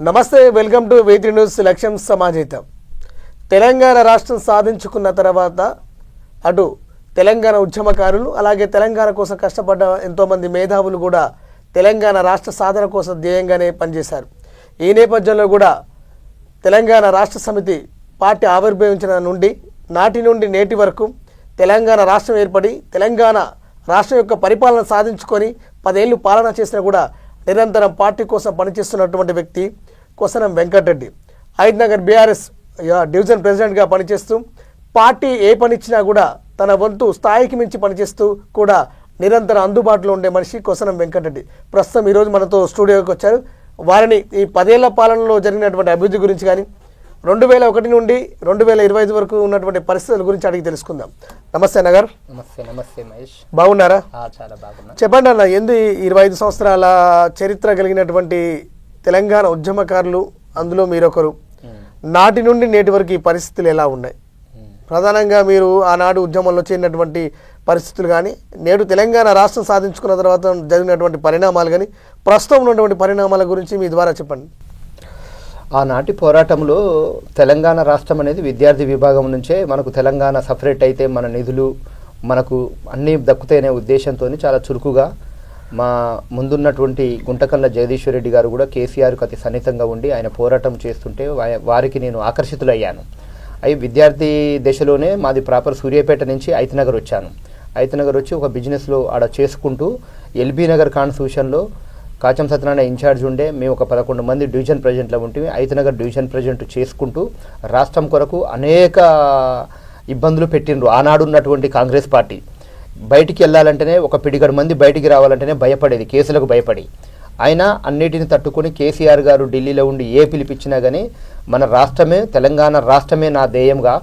నమస్తే, welcome to V3 news లక్ష్యం సమాజహితం. తెలంగాణ రాష్ట్రం సాధించుకున్న తర్వాత అటు తెలంగాణ ఉద్యమకారులు అలాగే తెలంగాణ కోసం కష్టపడ్డ ఎంతోమంది మేధావులు కూడా తెలంగాణ రాష్ట్ర సాధన కోసం ధ్యేయంగానే పనిచేశారు. ఈ నేపథ్యంలో కూడా తెలంగాణ రాష్ట్ర సమితి పార్టీ ఆవిర్భవించిన నాటి నుండి నేటి వరకు తెలంగాణ రాష్ట్రం ఏర్పడి తెలంగాణ రాష్ట్రం యొక్క పరిపాలన సాధించుకొని 10 ఏళ్ళు పాలన చేసినా కూడా నిరంతరం పార్టీ కోసం పనిచేస్తున్నటువంటి వ్యక్తి కొసనం వెంకటరెడ్డి. హైదనగర్ బీఆర్ఎస్ డివిజన్ ప్రెసిడెంట్గా పనిచేస్తూ పార్టీ ఏ పనిచ్చినా కూడా తన వంతు స్థాయికి మించి పనిచేస్తూ కూడా నిరంతరం అందుబాటులో ఉండే మనిషి కొసనం వెంకటరెడ్డి. ప్రస్తుతం ఈరోజు మనతో స్టూడియోకి వచ్చారు. వారిని ఈ 10 ఏళ్ల పాలనలో జరిగినటువంటి అభివృద్ధి గురించి కానీ 2001 నుండి 2025 వరకు ఉన్నటువంటి పరిస్థితుల గురించి అడిగి తెలుసుకుందాం. నమస్తే నగర్. నమస్తే మహేష్. బాగున్నారా? చాలా బాగున్నా. చెప్పండి అన్న, 25 సంవత్సరాల చరిత్ర కలిగినటువంటి తెలంగాణ ఉద్యమకారులు, అందులో మీరొకరు. నాటి నుండి నేటి వరకు ఈ పరిస్థితులు ఎలా ఉన్నాయి? ప్రధానంగా మీరు ఆనాడు ఉద్యమంలో చేరినటువంటి పరిస్థితులు కానీ, నేడు తెలంగాణ రాష్ట్రం సాధించుకున్న తర్వాత జరిగినటువంటి పరిణామాలు కానీ, ప్రస్తుతం ఉన్నటువంటి పరిణామాల గురించి మీ ద్వారా చెప్పండి. ఆనాటి పోరాటంలో తెలంగాణ రాష్ట్రం అనేది విద్యార్థి విభాగం నుంచే మనకు తెలంగాణ సపరేట్ అయితే మన నిధులు మనకు అన్నీ దక్కుతాయనే ఉద్దేశంతో చాలా చురుకుగా మా ముందున్నటువంటి గుంటకల్ల జగదీశ్వర్ రెడ్డి గారు కూడా కేసీఆర్కు అతి సన్నిహితంగా ఉండి ఆయన పోరాటం చేస్తుంటే వారికి నేను ఆకర్షితులయ్యాను. విద్యార్థి దశలోనే మాది ప్రాపర్ సూర్యాపేట నుంచి ఐతనగర్ వచ్చాను. ఐతనగర్ వచ్చి ఒక బిజినెస్లో ఆడ చేసుకుంటూ ఎల్బీ నగర్ కాన్స్టిట్యూషన్లో కాచం సత్యనారాయణ ఇన్ఛార్జ్ ఉండే మేము ఒక 11 మంది డివిజన్ ప్రెసిడెంట్లో ఉంటే ఐతనగర్ డివిజన్ ప్రెసిడెంట్ చేసుకుంటూ రాష్ట్రం కొరకు అనేక ఇబ్బందులు పెట్టిండ్రు. ఆనాడు ఉన్నటువంటి కాంగ్రెస్ పార్టీ బయటికి వెళ్ళాలంటేనే ఒక పిడిగడు మంది బయటికి రావాలంటేనే భయపడేది, కేసులకు భయపడి. అయినా అన్నిటిని తట్టుకొని కేసీఆర్ గారు ఢిల్లీలో ఉండి ఏ పిలిపించినా కానీ మన రాష్ట్రమే తెలంగాణ రాష్ట్రమే నా ధ్యేయంగా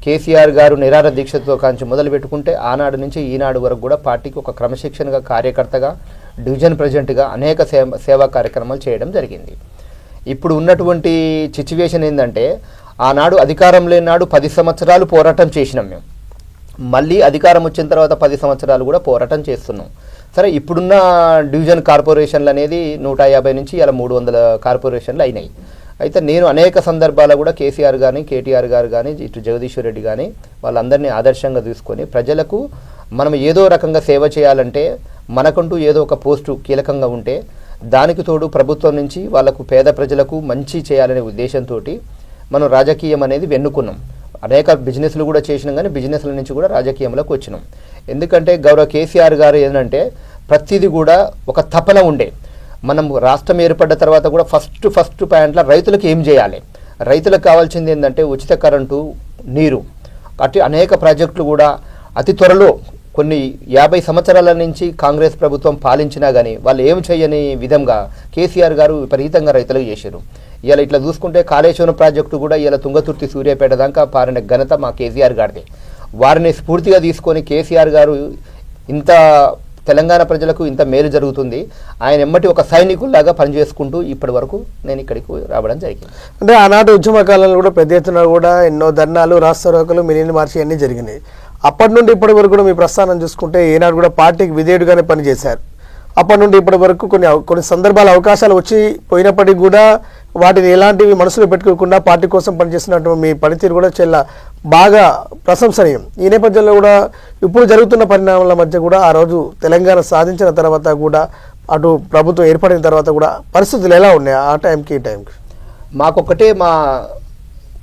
కేసీఆర్ గారు నిరాహార దీక్షతో కాంచి మొదలు పెట్టుకుంటే ఆనాడు నుంచి ఈనాడు వరకు కూడా పార్టీకి ఒక క్రమశిక్షణగా కార్యకర్తగా డివిజన్ ప్రెసిడెంట్గా అనేక సేవా కార్యక్రమాలు చేయడం జరిగింది. ఇప్పుడు ఉన్నటువంటి సిచ్యువేషన్ ఏంటంటే ఆనాడు అధికారం లేని నాడు 10 సంవత్సరాలు పోరాటం చేసినాం మేము. మళ్ళీ అధికారం వచ్చిన తర్వాత 10 సంవత్సరాలు కూడా పోరాటం చేస్తున్నాం. సరే, ఇప్పుడున్న డివిజన్ కార్పొరేషన్లు అనేది 150 నుంచి ఇలా 300 కార్పొరేషన్లు అయినాయి. అయితే నేను అనేక సందర్భాల్లో కూడా కేసీఆర్ కానీ కేటీఆర్ గారు కానీ ఇటు జగదీశ్వర్ రెడ్డి కానీ వాళ్ళందరినీ ఆదర్శంగా తీసుకొని ప్రజలకు మనం ఏదో రకంగా సేవ చేయాలంటే మనకంటూ ఏదో ఒక పోస్టు కీలకంగా ఉంటే దానికి తోడు ప్రభుత్వం నుంచి వాళ్ళకు పేద ప్రజలకు మంచి చేయాలనే ఉద్దేశంతో మనం రాజకీయం అనేది వెన్నుకున్నాం. అనేక బిజినెస్లు కూడా చేసినాం కానీ బిజినెస్ల నుంచి కూడా రాజకీయంలోకి వచ్చినాం. ఎందుకంటే గౌరవ కేసీఆర్ గారు ఏంటంటే ప్రతిదీ కూడా ఒక తపన ఉండే. మనం రాష్ట్రం ఏర్పడ్డ తర్వాత కూడా ఫస్ట్ పాయింట్లో రైతులకు ఏం చేయాలి, రైతులకు కావాల్సింది ఏంటంటే ఉచిత కరెంటు, నీరు, అటు అనేక ప్రాజెక్టులు కూడా అతి త్వరలో కొన్ని 50 సంవత్సరాల నుంచి కాంగ్రెస్ ప్రభుత్వం పాలించినా కానీ వాళ్ళు ఏం చేయని విధంగా కేసీఆర్ గారు విపరీతంగా రైతులకు చేశారు. ఇలా ఇట్లా చూసుకుంటే కాళేశ్వరం ప్రాజెక్టు కూడా ఇలా తుంగతుర్తి సూర్యాపేట దాకా పారిన ఘనత మా కేసీఆర్ గారిది. వారిని స్ఫూర్తిగా తీసుకొని కేసీఆర్ గారు ఇంత తెలంగాణ ప్రజలకు ఇంత మేలు జరుగుతుంది, ఆయన ఎమ్మటి ఒక సైనికుల్లాగా పనిచేసుకుంటూ ఇప్పటి వరకు నేను ఇక్కడికి రావడం జరిగింది. అంటే ఆనాటి ఉద్యమ కాలంలో కూడా పెద్ద ఎత్తున కూడా ఎన్నో ధర్నాలు, రాస్తారోకలు, మినీ మార్చి అన్నీ జరిగినాయి. అప్పటి నుండి ఇప్పటి వరకు కూడా మీ ప్రస్థానం చూసుకుంటే ఈనాడు కూడా పార్టీకి విధేయుడుగానే పనిచేశారు. అప్పటి నుండి ఇప్పటి వరకు కొన్ని సందర్భాల అవకాశాలు వచ్చి పోయినప్పటికీ కూడా వాటిని ఎలాంటివి మనసులో పెట్టుకోకుండా పార్టీ కోసం పనిచేస్తున్నట్టు మీ పనితీరు కూడా చాలా బాగా ప్రశంసనీయం. ఈ నేపథ్యంలో కూడా ఇప్పుడు జరుగుతున్న పరిణామాల మధ్య కూడా ఆ రోజు తెలంగాణ సాధించిన తర్వాత కూడా అటు ప్రభుత్వం ఏర్పడిన తర్వాత కూడా పరిస్థితులు ఎలా ఉన్నాయి ఆ టైంకి ఈ టైంకి? మాకొక్కటే మా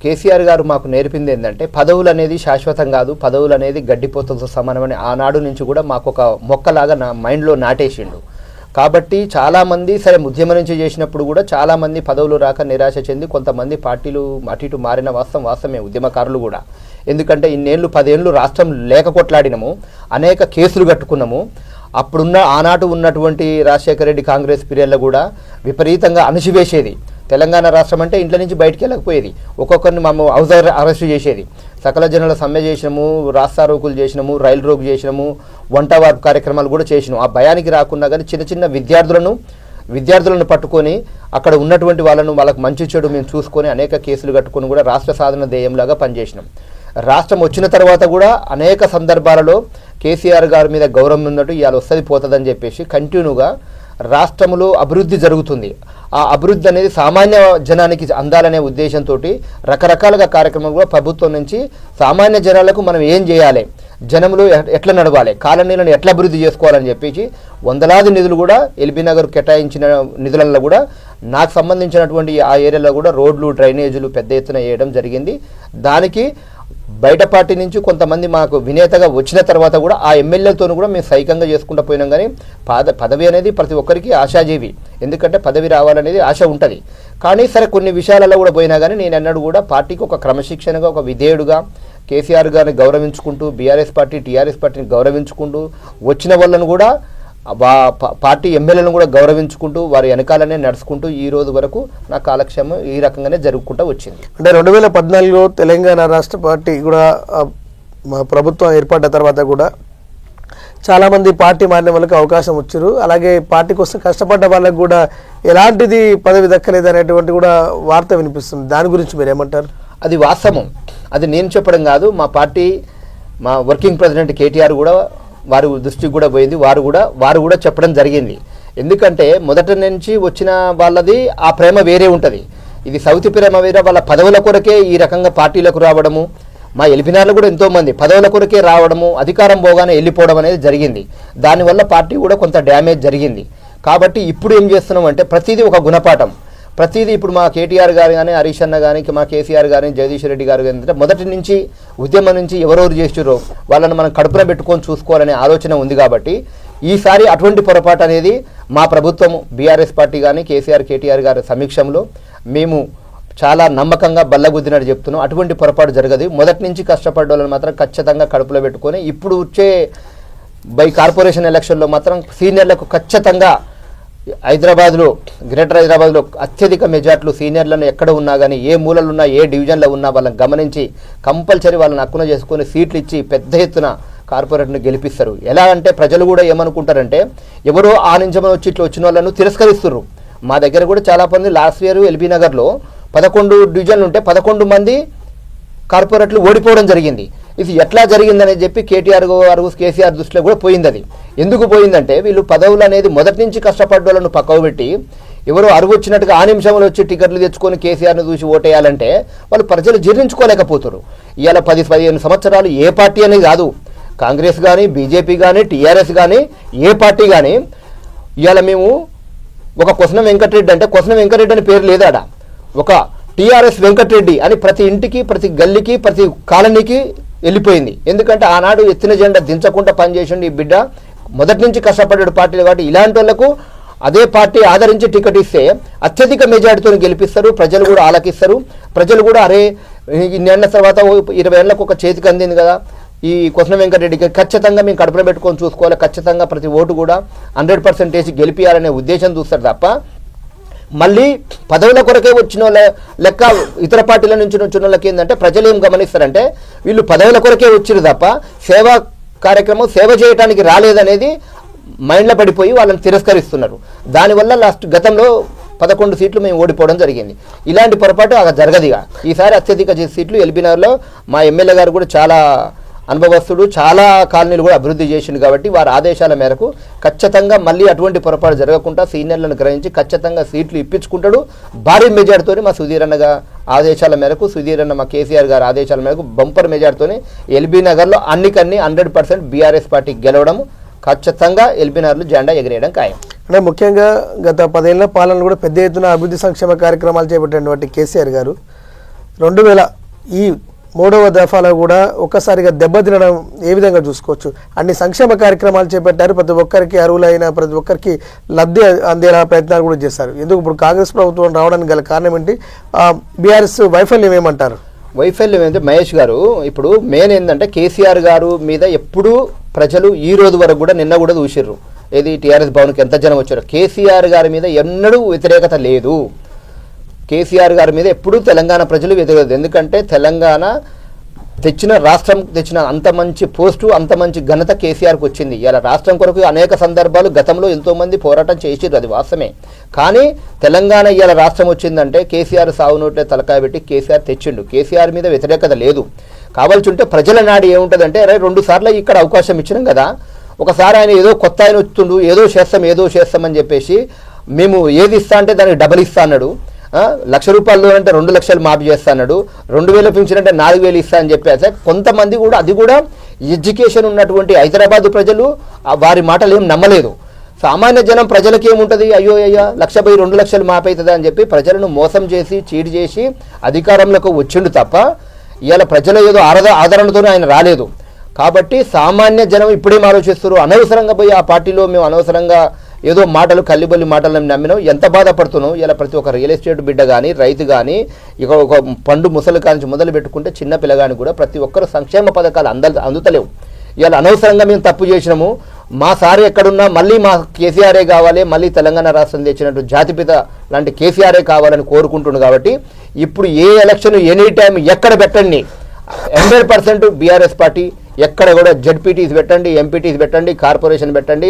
కేసీఆర్ గారు మాకు నేర్పింది ఏంటంటే పదవులు అనేది శాశ్వతం కాదు, పదవులు అనేది గడ్డిపోతలతో సమానమని ఆనాడు నుంచి కూడా మాకు ఒక మొక్కలాగా నా మైండ్లో నాటేసిండు. కాబట్టి చాలామంది సరే ఉద్యమం నుంచి చేసినప్పుడు కూడా చాలామంది పదవులు రాక నిరాశ చెంది కొంతమంది పార్టీలు అటు ఇటు మారిన వాస్తవమే ఉద్యమకారులు కూడా. ఎందుకంటే ఇన్నేళ్ళు 10 ఏళ్ళు రాష్ట్రం లేక కొట్లాడినము, అనేక కేసులు కట్టుకున్నాము. అప్పుడున్న ఆనాడు ఉన్నటువంటి రాజశేఖర రెడ్డి కాంగ్రెస్ పీరియడ్లో కూడా విపరీతంగా అణిచివేసేది. తెలంగాణ రాష్ట్రం అంటే ఇంట్లో నుంచి బయటికి వెళ్ళకపోయేది, ఒక్కొక్కరిని మేము హౌస్ అరెస్ట్ చేసేది. సకల జనుల సమ్మె చేసినాము, రాస్తారోకులు చేసినాము, రైలు రోగు చేసినాము, వంట వార్పు కార్యక్రమాలు కూడా చేసినాము. ఆ భయానికి రాకుండా కానీ చిన్న విద్యార్థులను పట్టుకొని అక్కడ ఉన్నటువంటి వాళ్ళకు మంచి చెడు మేము చూసుకొని అనేక కేసులు కట్టుకొని కూడా రాష్ట్ర సాధన ధ్యేయంలాగా పనిచేసినాం. రాష్ట్రం వచ్చిన తర్వాత కూడా అనేక సందర్భాలలో కేసీఆర్ గారి మీద గౌరవం ఉన్నట్టు ఇవాళ వస్తుంది పోతుందని చెప్పేసి కంటిన్యూగా రాష్ట్రంలో అభివృద్ధి జరుగుతుంది. ఆ అభివృద్ధి అనేది సామాన్య జనానికి అందాలనే ఉద్దేశంతో రకరకాలుగా కార్యక్రమాలు కూడా ప్రభుత్వం నుంచి సామాన్య జనాలకు మనం ఏం చేయాలి, జనంలో ఎట్లా నడవాలి, కాలనీలను ఎట్లా అభివృద్ధి చేసుకోవాలని చెప్పేసి వందలాది నిధులు కూడా ఎల్బీ నగర్ కేటాయించిన నిధులలో కూడా నాకు సంబంధించినటువంటి ఆ ఏరియాలో కూడా రోడ్లు, డ్రైనేజీలు పెద్ద ఎత్తున వేయడం జరిగింది. దానికి బయట పార్టీ నుంచి కొంతమంది మాకు వినేతగా వచ్చిన తర్వాత కూడా ఆ ఎమ్మెల్యేలతో కూడా మేము సైకంగా చేసుకుంటూ పోయినాం. కానీ పదవి అనేది ప్రతి ఒక్కరికి ఆశాజీవి, ఎందుకంటే పదవి రావాలనేది ఆశ ఉంటుంది. కానీ సరే కొన్ని విషయాలలో కూడా పోయినా కానీ నేను అన్నాడు కూడా పార్టీకి ఒక క్రమశిక్షణగా, ఒక విధేయుడుగా కేసీఆర్ గారిని గౌరవించుకుంటూ, బీఆర్ఎస్ పార్టీ టీఆర్ఎస్ పార్టీని గౌరవించుకుంటూ, వచ్చిన వాళ్ళను కూడా పార్టీ ఎమ్మెల్యేలను కూడా గౌరవించుకుంటూ వారి వెనకాలనే నడుచుకుంటూ ఈ రోజు వరకు నా కాలక్షేమం ఈ రకంగానే జరుగుకుంటూ వచ్చింది. అంటే 2014లో తెలంగాణ రాష్ట్ర పార్టీ కూడా ప్రభుత్వం ఏర్పడ్డ తర్వాత కూడా చాలామంది పార్టీ మారిన వాళ్ళకి అవకాశం వచ్చారు. అలాగే పార్టీ కోసం కష్టపడ్డ వాళ్ళకి కూడా ఎలాంటిది పదవి దక్కలేదు అనేటువంటి కూడా వార్త వినిపిస్తుంది. దాని గురించి మీరు ఏమంటారు? అది వాస్తవం, అది నేను చెప్పడం కాదు, మా పార్టీ మా వర్కింగ్ ప్రెసిడెంట్ కేటీఆర్ కూడా వారి దృష్టికి కూడా పోయింది, వారు కూడా చెప్పడం జరిగింది. ఎందుకంటే మొదటి నుంచి వచ్చిన వాళ్ళది ఆ ప్రేమ వేరే ఉంటుంది, ఇది సౌతి ప్రేమ వేరే. వాళ్ళ పదవుల కొరకే ఈ రకంగా పార్టీలకు రావడము, మా ఎల్బీనగర్లో కూడా ఎంతోమంది పదవుల కొరకే రావడము, అధికారం పోగానే వెళ్ళిపోవడం అనేది జరిగింది. దానివల్ల పార్టీ కూడా కొంత డ్యామేజ్ జరిగింది. కాబట్టి ఇప్పుడు ఏం చేస్తున్నాం అంటే ప్రతిదీ ఒక గుణపాఠం, ప్రతిదీ ఇప్పుడు మా కేటీఆర్ గారు కానీ, హరీష్ అన్న కానీ, మా కేసీఆర్ గారు, జగదీష్ రెడ్డి గారు కానీ మొదటి నుంచి ఉద్యమం నుంచి ఎవరెవరు చేస్తురో వాళ్ళని మనం కడుపున పెట్టుకొని చూసుకోవాలనే ఆలోచన ఉంది. కాబట్టి ఈసారి అటువంటి పొరపాటు అనేది మా ప్రభుత్వం బీఆర్ఎస్ పార్టీ కానీ కేసీఆర్ కేటీఆర్ గారి సమీక్షంలో మేము చాలా నమ్మకంగా బల్లగుద్దినట్టు చెప్తున్నాం. అటువంటి పొరపాటు జరగదు. మొదటి నుంచి కష్టపడ్డ వాళ్ళని మాత్రం ఖచ్చితంగా కడుపులో పెట్టుకొని ఇప్పుడు వచ్చే కార్పొరేషన్ ఎలక్షన్లో మాత్రం సీనియర్లకు ఖచ్చితంగా హైదరాబాద్లో, గ్రేటర్ హైదరాబాద్లో అత్యధిక మెజార్టీలు సీనియర్లను ఎక్కడ ఉన్నా కానీ, ఏ మూలలు ఉన్నా, ఏ డివిజన్లో ఉన్నా వాళ్ళని గమనించి కంపల్సరీ వాళ్ళని హక్కున చేసుకొని సీట్లు ఇచ్చి పెద్ద ఎత్తున కార్పొరేట్ను గెలిపిస్తారు. ఎలా అంటే ప్రజలు కూడా ఏమనుకుంటారంటే ఎవరో ఆ నించమని వచ్చి ఇట్లా వచ్చిన వాళ్ళను తిరస్కరిస్తున్నారు. మా దగ్గర కూడా చాలా మంది లాస్ట్ ఇయర్ ఎల్బీ నగర్లో 11 డివిజన్లు ఉంటే 11 మంది కార్పొరేట్లు ఓడిపోవడం జరిగింది. ఇది ఎట్లా జరిగిందని చెప్పి కేటీఆర్ గారు కేసీఆర్ దృష్టిలో కూడా పోయింది. అది ఎందుకు పోయిందంటే వీళ్ళు పదవులు అనేది మొదటి నుంచి కష్టపడ్డ వాళ్ళను పక్కకు పెట్టి ఎవరో అరువు వచ్చినట్టుగా ఆ నిమిషంలో వచ్చి టికెట్లు తెచ్చుకొని కేసీఆర్ను చూసి ఓటేయాలంటే వాళ్ళు ప్రజలు జీర్ణించుకోలేకపోతారు. ఇవాళ 10-15 సంవత్సరాలు ఏ పార్టీ అనేది కాదు, కాంగ్రెస్ కానీ, బీజేపీ కానీ, టీఆర్ఎస్ కానీ, ఏ పార్టీ కానీ ఇవాళ మేము ఒక కొసనం వెంకటరెడ్డి అంటే కొసనం వెంకటరెడ్డి అని పేరు లేదాడ, ఒక టీఆర్ఎస్ వెంకటరెడ్డి అని ప్రతి ఇంటికి, ప్రతి గల్లీకి, ప్రతి కాలనీకి వెళ్ళిపోయింది. ఎందుకంటే ఆనాడు ఎత్తిన జెండా దించకుండా పనిచేసిండు ఈ బిడ్డ, మొదటి నుంచి కష్టపడ్డాడు పార్టీలు. కాబట్టి ఇలాంటి వాళ్ళకు అదే పార్టీ ఆదరించి టికెట్ ఇస్తే అత్యధిక మెజార్టీతో గెలిపిస్తారు, ప్రజలు కూడా ఆలకిస్తారు. ప్రజలు కూడా అరే ఇన్నేళ్ల తర్వాత 20 ఏళ్లకు ఒక చేతికి అందింది కదా ఈ కొసన వెంకటరెడ్డికి, ఖచ్చితంగా మేము కడుపున పెట్టుకొని చూసుకోవాలి, ఖచ్చితంగా ప్రతి ఓటు కూడా 100% గెలిపియాలనే ఉద్దేశం చూస్తారు తప్ప మళ్ళీ పదవుల కొరకే వచ్చిన వాళ్ళ లెక్క ఇతర పార్టీల నుంచి వచ్చిన వాళ్ళకి ఏంటంటే ప్రజలు ఏం గమనిస్తారంటే వీళ్ళు పదవుల కొరకే వచ్చిరు తప్ప సేవా కార్యక్రమం సేవ చేయడానికి రాలేదనేది మైండ్లో పడిపోయి వాళ్ళని తిరస్కరిస్తున్నారు. దానివల్ల గతంలో 11 సీట్లు మేము ఓడిపోవడం జరిగింది. ఇలాంటి పొరపాటు అలా జరగదుగా. ఈసారి అత్యధిక సీట్లు ఎల్బీ నగర్లో మా ఎమ్మెల్యే గారు కూడా చాలా అనుభవస్తుడు, చాలా కాలనీలు కూడా అభివృద్ధి చేసిండు. కాబట్టి వారి ఆదేశాల మేరకు ఖచ్చితంగా మళ్ళీ అటువంటి పొరపాటు జరగకుండా సీనియర్లను గ్రహించి ఖచ్చితంగా సీట్లు ఇప్పించుకుంటాడు. భారీ మెజార్టీతో మా సుధీరన్నగా ఆదేశాల మేరకు, సుధీరన్న మా కేసీఆర్ గారి ఆదేశాల మేరకు బంపర్ మెజార్టీతో ఎల్బీ నగర్లో అన్నికన్నీ 100% బీఆర్ఎస్ పార్టీ గెలవడం, ఖచ్చితంగా ఎల్బీ నగర్లో జెండా ఎగిరేయడం ఖాయం. అంటే ముఖ్యంగా గత 10 ఏళ్ల పాలనలో కూడా పెద్ద ఎత్తున అభివృద్ధి సంక్షేమ కార్యక్రమాలు చేపట్టినటువంటి కేసీఆర్ గారు 2000 ఈ 3వ దఫాలో కూడా ఒక్కసారిగా దెబ్బతినడం ఏ విధంగా చూసుకోవచ్చు? అన్ని సంక్షేమ కార్యక్రమాలు చేపట్టారు, ప్రతి ఒక్కరికి అర్హులైన ప్రతి ఒక్కరికి లబ్ధి అందేలా ప్రయత్నాలు కూడా చేశారు. ఎందుకు ఇప్పుడు కాంగ్రెస్ ప్రభుత్వం రావడానికి గల కారణం ఏంటి? బీఆర్ఎస్ వైఫల్యం ఏమంటారు? వైఫల్యం ఏంటంటే మహేష్ గారు ఇప్పుడు మెయిన్ ఏంటంటే కేసీఆర్ గారు మీద ఎప్పుడూ ప్రజలు ఈ రోజు వరకు కూడా నిన్న కూడా చూసిర్రు. ఏది టీఆర్ఎస్ భవన్కి ఎంత జనం వచ్చారు. కేసీఆర్ గారి మీద ఎన్నడూ వ్యతిరేకత లేదు. కేసీఆర్ గారి మీద ఎప్పుడూ తెలంగాణ ప్రజలు వ్యతిరేకత. ఎందుకంటే తెలంగాణ రాష్ట్రం తెచ్చిన అంత మంచి పోస్టు, అంత మంచి ఘనత కేసీఆర్కి వచ్చింది. ఇలా రాష్ట్రం కొరకు అనేక సందర్భాలు గతంలో ఎంతోమంది పోరాటం చేసిర్రు, అది వాస్తవమే. కానీ తెలంగాణ ఇలా రాష్ట్రం వచ్చిందంటే కేసీఆర్ సాగు నోట్లే తలకాయ పెట్టి కేసీఆర్ తెచ్చిండు. కేసీఆర్ మీద వ్యతిరేకత లేదు. కావాల్సి ఉంటే ప్రజల నాడు ఏముంటుందంటే 2 సార్లు ఇక్కడ అవకాశం ఇచ్చినాం కదా, ఒకసారి ఆయన ఏదో కొత్త ఆయన వస్తుండు, ఏదో చేస్తామని చెప్పేసి మేము ఏది ఇస్తా అంటే దానికి డబల్ ఇస్తా అన్నాడు. ₹1,00,000 అంటే 2 లక్షలు మాఫీ చేస్తా అన్నాడు. 2,000 పింఛన్ అంటే 4,000 ఇస్తా అని చెప్పేసి కొంతమంది కూడా అది కూడా ఎడ్యుకేషన్ ఉన్నటువంటి హైదరాబాద్ ప్రజలు వారి మాటలు ఏం నమ్మలేదు. సామాన్య జనం ప్రజలకి ఏముంటుంది, అయ్యో 1,00,000 2 లక్షలు మాపవుతుందా అని చెప్పి ప్రజలను మోసం చేసి చీట్ చేసి అధికారంలోకి వచ్చిండు తప్ప ఇవాళ ప్రజల ఏదో ఆదరణతోనే ఆయన రాలేదు. కాబట్టి సామాన్య జనం ఇప్పుడేం ఆలోచిస్తారు, అనవసరంగా పోయి ఆ పార్టీలో మేము అనవసరంగా ఏదో మాటలు కల్లిబొల్లి మాటలను నమ్మినాం, ఎంత బాధపడుతున్నాం. ఇలా ప్రతి ఒక్క రియల్ ఎస్టేట్ బిడ్డ కానీ రైతు కానీ ఇక ఒక పండు ముసలి కానించి మొదలు పెట్టుకుంటే చిన్న పిల్లగాని కూడా ప్రతి ఒక్కరు సంక్షేమ పథకాలు అందుతలేవు. ఇవాళ అనవసరంగా మేము తప్పు చేసినాము, మా సార్ ఎక్కడున్నా మళ్ళీ మా కేసీఆరే కావాలి, మళ్ళీ తెలంగాణ రాష్ట్రం తెచ్చినట్టు జాతిపిత లాంటి కేసీఆరే కావాలని కోరుకుంటుండు. కాబట్టి ఇప్పుడు ఏ ఎలక్షన్ ఎనీ టైం ఎక్కడ పెట్టండి 100% బీఆర్ఎస్ పార్టీ, ఎక్కడ కూడా జడ్పీటీస్ పెట్టండి, ఎంపీటీస్ పెట్టండి, కార్పొరేషన్ పెట్టండి,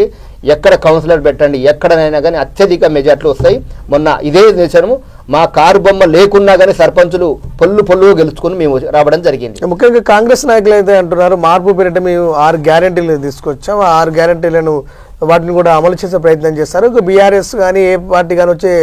ఎక్కడ కౌన్సిలర్ పెట్టండి, ఎక్కడనైనా కానీ అత్యధిక మెజార్టీలు వస్తాయి. మొన్న ఇదే దేశము మా కారు బొమ్మ లేకున్నా కానీ సర్పంచులు పొల్లు గెలుచుకుని మేము రావడం జరిగింది. ముఖ్యంగా కాంగ్రెస్ నాయకులు అయితే అంటున్నారు మార్పు పేరిట మేము 6 గ్యారెంటీలు తీసుకొచ్చాం, ఆ 6 గ్యారెంటీలను వాటిని కూడా అమలు చేసే ప్రయత్నం చేస్తారు. బీఆర్ఎస్ కానీ ఏ పార్టీ కానీ వచ్చే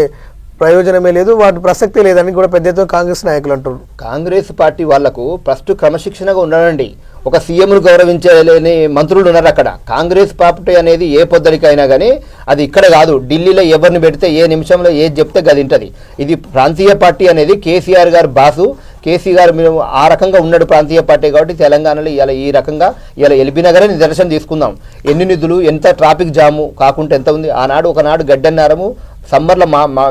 ప్రయోజనమే లేదు, వాటి ప్రసక్తి లేదని కూడా పెద్ద ఎత్తున కాంగ్రెస్ నాయకులు అంటారు. కాంగ్రెస్ పార్టీ వాళ్లకు ఫస్ట్ క్రమశిక్షణగా ఉండాలండి. ఒక సీఎంను గౌరవించలేని మంత్రులు ఉన్నారు అక్కడ. కాంగ్రెస్ పార్టీ అనేది ఏ పొద్దుడికైనా కానీ అది ఇక్కడ కాదు, ఢిల్లీలో ఎవరిని పెడితే ఏ నిమిషంలో ఏది చెప్తే గది ఉంటుంది. ఇది ప్రాంతీయ పార్టీ అనేది కేసీఆర్ గారు బాసు, కేసీఆర్ మేము ఆ రకంగా ఉన్నాడు ప్రాంతీయ పార్టీ. కాబట్టి తెలంగాణలో ఇలా ఈ రకంగా ఇలా ఎల్బీ నగరే నిదర్శనం తీసుకుందాం. ఎన్ని నిధులు, ఎంత ట్రాఫిక్ జాము కాకుండా ఎంత ఉంది. ఒకనాడు గడ్డన్నారము సమ్మర్లో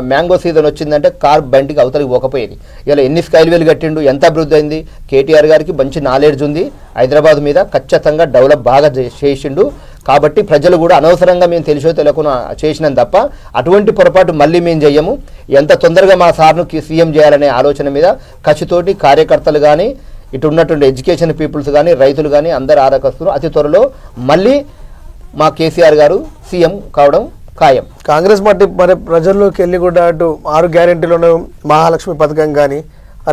మ్యాంగో సీజన్ వచ్చిందంటే కార్ బండికి అవతలికి పోకపోయేది. ఇలా ఎన్ని స్కైల్వేలు కట్టిండు, ఎంత అభివృద్ధి అయింది. కేటీఆర్ గారికి మంచి నాలెడ్జ్ ఉంది హైదరాబాద్ మీద, ఖచ్చితంగా డెవలప్ బాగా చేసిండు. కాబట్టి ప్రజలు కూడా అనవసరంగా మేము తెలిసో తెలియకుండా చేసినాం తప్ప అటువంటి పొరపాటు మళ్ళీ మేము చెయ్యము. ఎంత తొందరగా మా సార్ను సీఎం చేయాలనే ఆలోచన మీద కసితోటి కార్యకర్తలు కానీ ఇటు ఉన్నటువంటి ఎడ్యుకేషన్ పీపుల్స్ కానీ రైతులు కానీ అందరు ఆరకస్తున్నారు. అతి త్వరలో మళ్ళీ మా కేసీఆర్ గారు సీఎం కావడం ఖాయం. కాంగ్రెస్ పార్టీ మరి ప్రజల్లోకి వెళ్ళి కూడా అటు 6 గ్యారెంటీలను మహాలక్ష్మి పథకం కానీ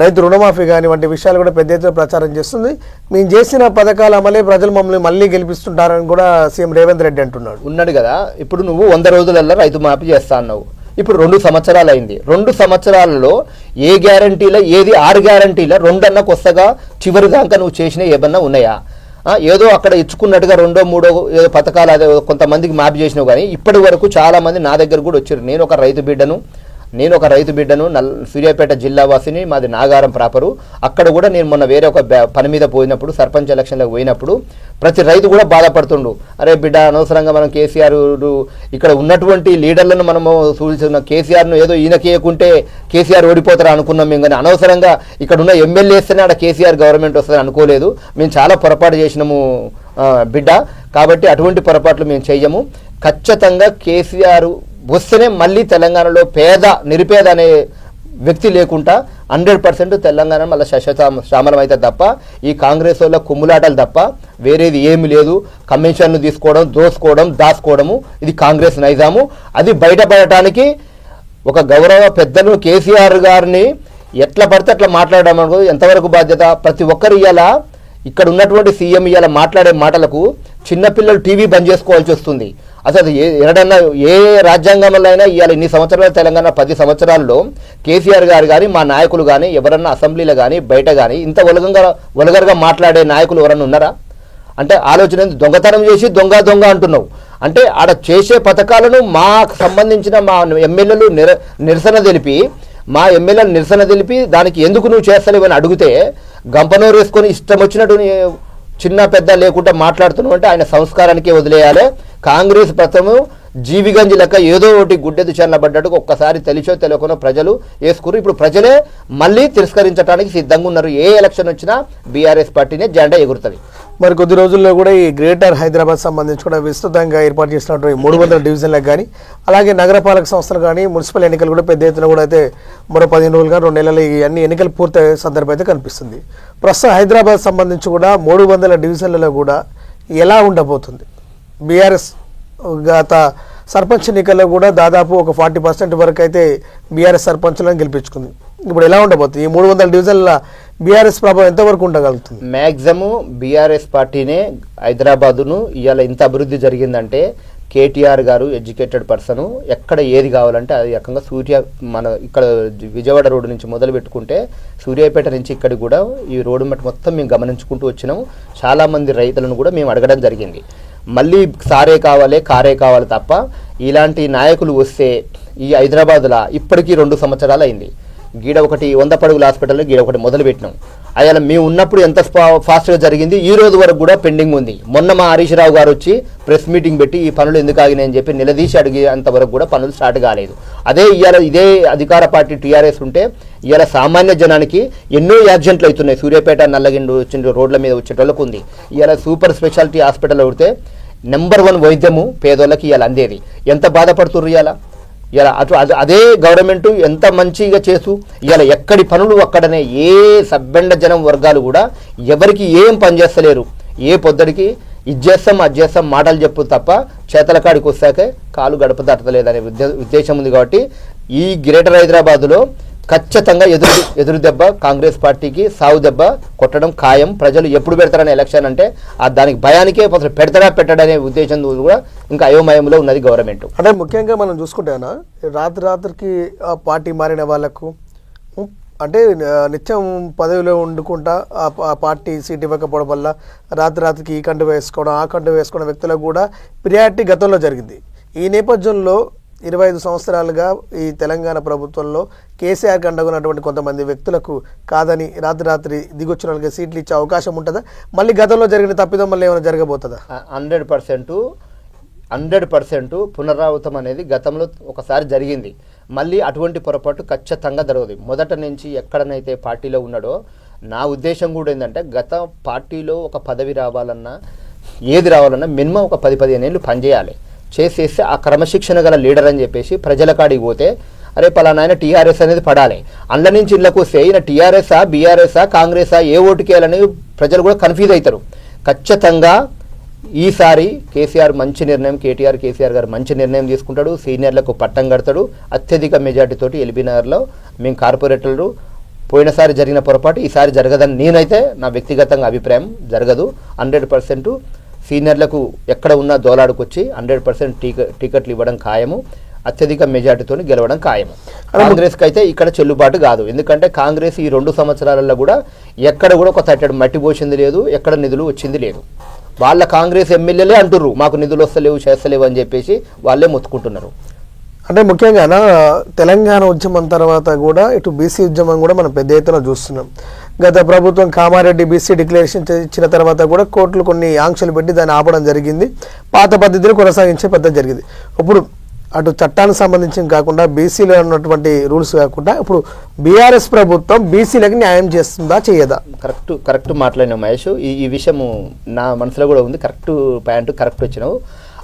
రైతు రుణమాఫీ కానీ వంటి విషయాలు కూడా పెద్ద ఎత్తున ప్రచారం చేస్తుంది. మేము చేసిన పథకాల అమలే ప్రజలు మమ్మల్ని మళ్ళీ గెలిపిస్తుంటారని కూడా సీఎం రేవంత్ రెడ్డి ఉన్నాడు కదా. ఇప్పుడు నువ్వు 100 రోజులలో రైతు మాఫీ చేస్తా అన్నావు. ఇప్పుడు 2 సంవత్సరాలు అయింది. 2 సంవత్సరాలలో ఏ గ్యారంటీలో ఏది 6 గ్యారంటీలో 2 అన్న కొత్తగా చివరి దాకా నువ్వు చేసిన ఏమన్నా ఉన్నాయా? ఏదో అక్కడ ఇచ్చుకున్నట్టుగా 2, 3 ఏదో పథకాలు అదే కొంతమందికి మాఫీ చేసినావు. కానీ ఇప్పటి వరకు చాలామంది నా దగ్గర కూడా వచ్చారు. నేను ఒక రైతు బిడ్డను సూర్యాపేట జిల్లా వాసిని, మాది నాగారం ప్రాపరు. అక్కడ కూడా నేను మొన్న వేరే ఒక పని మీద పోయినప్పుడు సర్పంచ్ ఎలక్షన్లకు పోయినప్పుడు ప్రతి రైతు కూడా బాధపడుతుండు. అరే బిడ్డ, అనవసరంగా మనం కేసీఆర్ ఇక్కడ ఉన్నటువంటి లీడర్లను మనము చూసిన కేసీఆర్ను ఏదో ఈయనకేయకుంటే కేసీఆర్ ఓడిపోతారా అనుకున్నాం మేము. కానీ అనవసరంగా ఇక్కడ ఉన్న ఎమ్మెల్యేస్తేనే ఆడ కేసీఆర్ గవర్నమెంట్ వస్తుంది అనుకోలేదు. మేము చాలా పొరపాటు చేసినాము బిడ్డ. కాబట్టి అటువంటి పొరపాట్లు మేము చెయ్యము. ఖచ్చితంగా కేసీఆర్ వస్తేనే మళ్ళీ తెలంగాణలో నిరుపేద అనే వ్యక్తి లేకుండా 100% తెలంగాణ మళ్ళీ శ్యామలం అయితే తప్ప ఈ కాంగ్రెస్ వాళ్ళ కుమ్ములాటలు తప్ప వేరేది ఏమి లేదు. కమిషన్లు తీసుకోవడం, దాచుకోవడము ఇది కాంగ్రెస్ నైజాము. అది బయటపడటానికి ఒక గౌరవ పెద్దలు కేసీఆర్ గారిని ఎట్లా పడితే అట్లా మాట్లాడడం అనుకో ఎంతవరకు బాధ్యత. ప్రతి ఒక్కరు ఇవాళ ఇక్కడ ఉన్నటువంటి సీఎం ఇవాళ మాట్లాడే మాటలకు చిన్నపిల్లలు టీవీ బంద్ చేసుకోవాల్సి వస్తుంది. అసలు ఎక్కడన్నా ఏ రాజ్యాంగంలో అయినా ఇవాళ ఇన్ని సంవత్సరాలు తెలంగాణ 10 సంవత్సరాల్లో కేసీఆర్ గారు కానీ మా నాయకులు కానీ ఎవరన్నా అసెంబ్లీలో కానీ బయట కానీ ఇంత వల్గర్గా మాట్లాడే నాయకులు ఎవరన్నా ఉన్నారా? అంటే ఆలోచన దొంగతనం చేసి దొంగ అంటున్నావు. అంటే ఆడ చేసే పథకాలను మాకు సంబంధించిన మా ఎమ్మెల్యేలు నిరసన తెలిపి దానికి ఎందుకు నువ్వు చేస్తలేవని అడిగితే గంపనోరు వేసుకొని ఇష్టం వచ్చినట్టు చిన్న పెద్ద లేకుండా మాట్లాడుతున్నావు. అంటే ఆయన సంస్కారానికే వదిలేయాలి. కాంగ్రెస్ ప్రథమం జీవిగంజి లెక్క ఏదో ఒకటి గుడ్డెదు చల్లబడ్డట్టు ఒక్కసారి తెలియకుండా ప్రజలు వేసుకున్నారు. ఇప్పుడు ప్రజలే మళ్ళీ తిరస్కరించడానికి సిద్ధంగా ఉన్నారు. ఏ ఎలక్షన్ వచ్చినా బీఆర్ఎస్ పార్టీనే జెండా ఎగురుతుంది. మరి కొద్ది రోజుల్లో కూడా ఈ గ్రేటర్ హైదరాబాద్ సంబంధించి కూడా విస్తృతంగా ఏర్పాటు చేసినటువంటి 300 డివిజన్లకు కానీ అలాగే నగరపాలక సంస్థలు కానీ మున్సిపల్ ఎన్నికలు కూడా పెద్ద ఎత్తున కూడా అయితే మరో 15 రోజులుగా 2 నెలలు ఈ అన్ని ఎన్నికలు పూర్తయ్యే సందర్భం అయితే కనిపిస్తుంది. ప్రస్తుతం హైదరాబాద్ సంబంధించి కూడా 300 డివిజన్లలో కూడా ఎలా ఉండబోతుంది? బీఆర్ఎస్ గత సర్పంచ్ ఎన్నికల్లో కూడా దాదాపు ఒక 40% వరకు అయితే బీఆర్ఎస్ సర్పంచ్లను గెలిపించుకుంది. ఇప్పుడు ఎలా ఉండబోతుంది? ఈ 300 డివిజన్ల బీఆర్ఎస్ ప్రభావం ఎంతవరకు ఉండగలుగుతుంది? మ్యాక్సిమం బీఆర్ఎస్ పార్టీనే హైదరాబాదును ఇవాళ ఇంత అభివృద్ధి జరిగిందంటే కేటీఆర్ గారు ఎడ్యుకేటెడ్ పర్సన్, ఎక్కడ ఏది కావాలంటే అది రకంగా మన ఇక్కడ విజయవాడ రోడ్డు నుంచి మొదలు పెట్టుకుంటే సూర్యాపేట నుంచి ఇక్కడికి కూడా ఈ రోడ్డు మట్టి మొత్తం మేము గమనించుకుంటూ వచ్చినాం. చాలామంది రైతులను కూడా మేము అడగడం జరిగింది. మళ్ళీ సారే కావాలి కారే కావాలి తప్ప ఇలాంటి నాయకులు వస్తే ఈ హైదరాబాద్లో ఇప్పటికీ 2 సంవత్సరాలు అయింది. గీడ ఒకటి 100 పడుగుల హాస్పిటల్లో గీడ ఒకటి మొదలు పెట్టినాం. అయ్యాల మేము ఉన్నప్పుడు ఎంత ఫాస్ట్గా జరిగింది, ఈ రోజు వరకు కూడా పెండింగ్ ఉంది. మొన్న మా హరీష్ రావు గారు వచ్చి ప్రెస్ మీటింగ్ పెట్టి ఈ పనులు ఎందుకు ఆగినాయని చెప్పి నిలదీసి అడిగేంత వరకు కూడా పనులు స్టార్ట్ కాలేదు. అదే ఇవాళ ఇదే అధికార పార్టీ టీఆర్ఎస్ ఉంటే ఇవాళ సామాన్య జనానికి ఎన్నో యాక్సిడెంట్లు అవుతున్నాయి. సూర్యాపేట నల్లగిండు వచ్చిన రోడ్ల మీద వచ్చేటోళ్ళకు ఉంది. ఇవాళ సూపర్ స్పెషాలిటీ హాస్పిటల్ ఉడితే నెంబర్ 1 వైద్యము పేదోళ్ళకి ఇవాళ అందేది. ఎంత బాధపడుతుర్రు ఇవాళ. ఇలా అదే గవర్నమెంట్ ఎంత మంచిగా చేస్తూ ఇవాళ ఎక్కడి పనులు అక్కడనే ఏ సబ్బెండ జనం వర్గాలు కూడా ఎవరికి ఏం పని చేస్తలేరు. ఏ పొద్దుడికి ఇది చేస్తాం అది చేస్తాం మాటలు చెప్పు తప్ప చేతల కాడికి వస్తాకే కాలు గడప దాటలేదనే ఉద్దేశం ఉంది. కాబట్టి ఈ గ్రేటర్ హైదరాబాదులో ఖచ్చితంగా ఎదురు దెబ్బ కాంగ్రెస్ పార్టీకి సావు దెబ్బ కొట్టడం ఖాయం. ప్రజలు ఎప్పుడు పెడతారనే ఎలక్షన్ అంటే దానికి భయానికే అసలు పెడతారా పెట్టడనే ఉద్దేశం కూడా ఇంకా అయోమయంలో ఉన్నది గవర్నమెంట్. అంటే ముఖ్యంగా మనం చూసుకుంటేనా రాత్రికి పార్టీ మారిన వాళ్ళకు అంటే నిత్యం పదవిలో వండుకుంటా ఆ పార్టీ సీట్ ఇవ్వకపోవడం వల్ల రాత్రికి ఈ కండు వేసుకోవడం ఆ కండు వేసుకోవడం వ్యక్తులకు కూడా ప్రియారిటీ గతంలో జరిగింది. ఈ నేపథ్యంలో 25 సంవత్సరాలుగా ఈ తెలంగాణ ప్రభుత్వంలో కేసీఆర్ కండగొన్నటువంటి కొంతమంది వ్యక్తులకు కాదని రాత్రి దిగొచ్చిన వాళ్ళకి సీట్లు ఇచ్చే అవకాశం ఉంటుందా? మళ్ళీ గతంలో జరిగిన తప్పిదం మళ్ళీ ఏమైనా జరగబోతుందా? 100% పునరావృతం అనేది గతంలో ఒకసారి జరిగింది. మళ్ళీ అటువంటి పొరపాటు ఖచ్చితంగా జరగదు. మొదట నుంచి ఎక్కడనైతే పార్టీలో ఉన్నాడో నా ఉద్దేశం కూడా ఏంటంటే గత పార్టీలో ఒక పదవి రావాలన్నా ఏది రావాలన్నా మినిమం ఒక 10-15 ఏళ్ళు పనిచేయాలి. చేసేస్తే ఆ క్రమశిక్షణ గల లీడర్ అని చెప్పేసి ప్రజల కాడికి పోతే అరే పలానా ఆయన టీఆర్ఎస్ అనేది పడాలి. అందులో నుంచి ఇళ్ళకు వస్తే ఈయన టీఆర్ఎస్ఆ బీఆర్ఎస్ఆ కాంగ్రెసా ఏ ఓటుకేయాలని ప్రజలు కూడా కన్ఫ్యూజ్ అవుతారు. ఖచ్చితంగా ఈసారి కేసీఆర్ గారు మంచి నిర్ణయం తీసుకుంటాడు. సీనియర్లకు పట్టం కడతాడు. అత్యధిక మెజార్టీతోటి ఎల్బీనగర్లో మేము కార్పొరేటర్లు పోయినసారి జరిగిన పొరపాటు ఈసారి జరగదని నేనైతే నా వ్యక్తిగతంగా అభిప్రాయం. జరగదు. 100% సీనియర్లకు ఎక్కడ ఉన్నా దోలాడుకొచ్చి 100% టికెట్లు ఇవ్వడం ఖాయము. అత్యధిక మెజార్టీతో గెలవడం ఖాయము. కాంగ్రెస్కి అయితే ఇక్కడ చెల్లుబాటు కాదు. ఎందుకంటే కాంగ్రెస్ ఈ 2 సంవత్సరాలలో కూడా ఎక్కడ కూడా ఒక తట్టెడు మట్టి పోసింది లేదు, ఎక్కడ నిధులు వచ్చింది లేదు. వాళ్ళ కాంగ్రెస్ ఎమ్మెల్యేలే అంటుర్రు మాకు నిధులు వస్తలేవు చేస్తలేవు అని చెప్పేసి వాళ్ళే మొత్తుకుంటున్నారు. అంటే ముఖ్యంగా తెలంగాణ ఉద్యమం తర్వాత కూడా ఇటు బీసీ ఉద్యమం కూడా మనం పెద్ద ఎత్తున చూస్తున్నాం. గత ప్రభుత్వం కామారెడ్డి బీసీ డిక్లరేషన్ ఇచ్చిన తర్వాత కూడా కోర్టులు కొన్ని ఆంక్షలు పెట్టి దాన్ని ఆపడం జరిగింది. పాత పద్ధతిని కొనసాగించే పద్ధతి జరిగింది. ఇప్పుడు అటు చట్టానికి సంబంధించి కాకుండా బీసీలో ఉన్నటువంటి రూల్స్ కాకుండా ఇప్పుడు బీఆర్ఎస్ ప్రభుత్వం బీసీలకు న్యాయం చేస్తుందా చేయదా? కరెక్ట్ మాట్లాడినావు మహేష్. ఈ విషయము నా మనసులో కూడా ఉంది. కరెక్ట్ వచ్చినావు.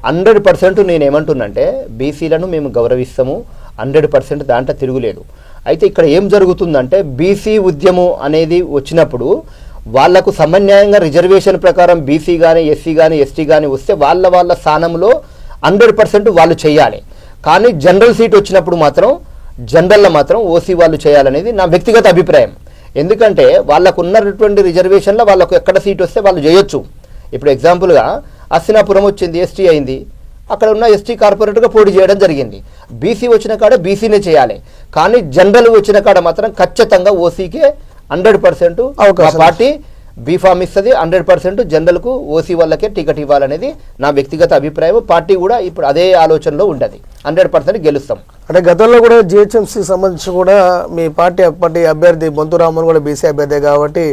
100% నేను ఏమంటున్నంటే బీసీలను మేము గౌరవిస్తాము. 100% దాంట్లో తిరుగులేదు. అయితే ఇక్కడ ఏం జరుగుతుందంటే బీసీ ఉద్యమం అనేది వచ్చినప్పుడు వాళ్లకు సమన్యాయంగా రిజర్వేషన్ ప్రకారం బీసీ కానీ ఎస్సీ కానీ ఎస్టీ కానీ వస్తే వాళ్ళ స్థానంలో 100% వాళ్ళు చేయాలి. కానీ జనరల్ సీట్ వచ్చినప్పుడు మాత్రం జనరల్లో మాత్రం ఓసీ వాళ్ళు చేయాలనేది నా వ్యక్తిగత అభిప్రాయం. ఎందుకంటే వాళ్ళకు ఉన్నటువంటి రిజర్వేషన్లో వాళ్ళకు ఎక్కడ సీట్ వస్తే వాళ్ళు చేయొచ్చు. ఇప్పుడు ఎగ్జాంపుల్గా అస్సినాపురం వచ్చింది, ఎస్టీ అయింది, అక్కడ ఉన్న ఎస్టీ కార్పొరేటర్గా పోటీ చేయడం జరిగింది. బీసీ వచ్చిన కాడ బీసీనే చేయాలి. కానీ జనరల్ వచ్చిన కాడ మాత్రం ఖచ్చితంగా ఓసీకే 100% పార్టీ బీఫామ్ ఇస్తుంది. 100% జనరల్కు ఓసీ వాళ్ళకే టికెట్ ఇవ్వాలనేది నా వ్యక్తిగత అభిప్రాయం. పార్టీ కూడా ఇప్పుడు అదే ఆలోచనలో ఉండదు. 100% గెలుస్తాం. అంటే గతంలో కూడా జిహెచ్ఎంసీకి సంబంధించి కూడా మీ పార్టీ అప్పటి అభ్యర్థి బొంతురామన్ కూడా బీసీ అభ్యర్థి కాబట్టి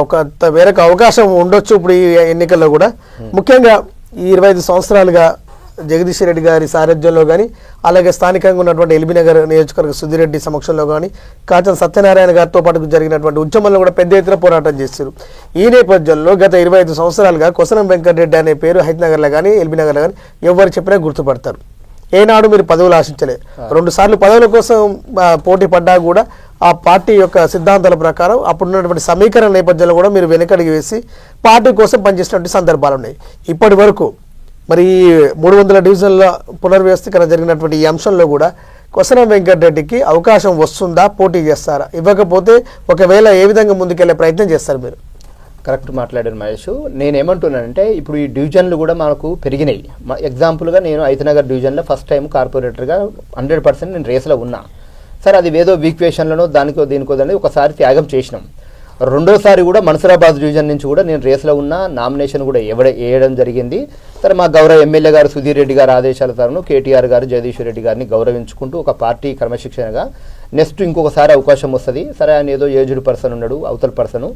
ఒక వేరొక అవకాశం ఉండొచ్చు ఇప్పుడు ఈ ఎన్నికల్లో కూడా. ముఖ్యంగా ఈ 25 సంవత్సరాలుగా జగదీష్ రెడ్డి గారి సారథ్యంలో కానీ అలాగే స్థానికంగా ఉన్నటువంటి ఎల్బీనగర్ నియోజకవర్గ సుధిరెడ్డి సమక్షంలో కానీ కాచన సత్యనారాయణ గారితో పాటు జరిగినటువంటి ఉద్యమంలో కూడా పెద్ద ఎత్తున పోరాటం చేశారు. ఈ నేపథ్యంలో గత 25 సంవత్సరాలుగా కొసనం వెంకటరెడ్డి అనే పేరు హైదనగర్లో కానీ ఎల్బీనగర్లో కానీ ఎవరు చెప్పినా గుర్తుపడతారు. ఏనాడు మీరు పదవులు ఆశించలే. 2 సార్లు పదవుల కోసం పోటీ పడ్డా కూడా ఆ పార్టీ యొక్క సిద్ధాంతాల ప్రకారం అప్పుడున్నటువంటి సమీకరణ నేపథ్యంలో కూడా మీరు వెనకడిగి వేసి పార్టీ కోసం పనిచేసినటువంటి సందర్భాలు ఉన్నాయి. ఇప్పటి వరకు మరి 300 డివిజన్ల పునర్వ్యవస్థీకరణ జరిగినటువంటి ఈ అంశంలో కూడా కొసరం వెంకటరెడ్డికి అవకాశం వస్తుందా, పోటీ చేస్తారా? ఇవ్వకపోతే ఒకవేళ ఏ విధంగా ముందుకెళ్లే ప్రయత్నం చేస్తారు మీరు? కరెక్ట్ మాట్లాడారు మహేష్. నేనేమంటున్నానంటే ఇప్పుడు ఈ డివిజన్లు కూడా మనకు పెరిగినాయి. ఎగ్జాంపుల్గా నేను ఐతనగర్ డివిజన్లో ఫస్ట్ టైం కార్పొరేటర్గా 100% నేను రేసులో ఉన్నా. సరే, అది ఏదో వీక్వేషన్లను దానికో దీనికో దాన్ని ఒకసారి త్యాగం చేసినాం. రెండోసారి కూడా మన్సూరాబాద్ డివిజన్ నుంచి కూడా నేను రేసులో ఉన్న నామినేషన్ కూడా వేయడం జరిగింది. సరే, మా గౌరవ ఎమ్మెల్యే గారు సుధీర్ రెడ్డి గారు ఆదేశాల తరను కేటీఆర్ గారు జగదీశ్వర్ రెడ్డి గారిని గౌరవించుకుంటూ ఒక పార్టీ క్రమశిక్షణగా నెక్స్ట్ ఇంకొకసారి అవకాశం వస్తుంది. సరే, ఆయన ఏదో ఏజ్డ్ పర్సన్ ఉన్నాడు, అవతల పర్సన్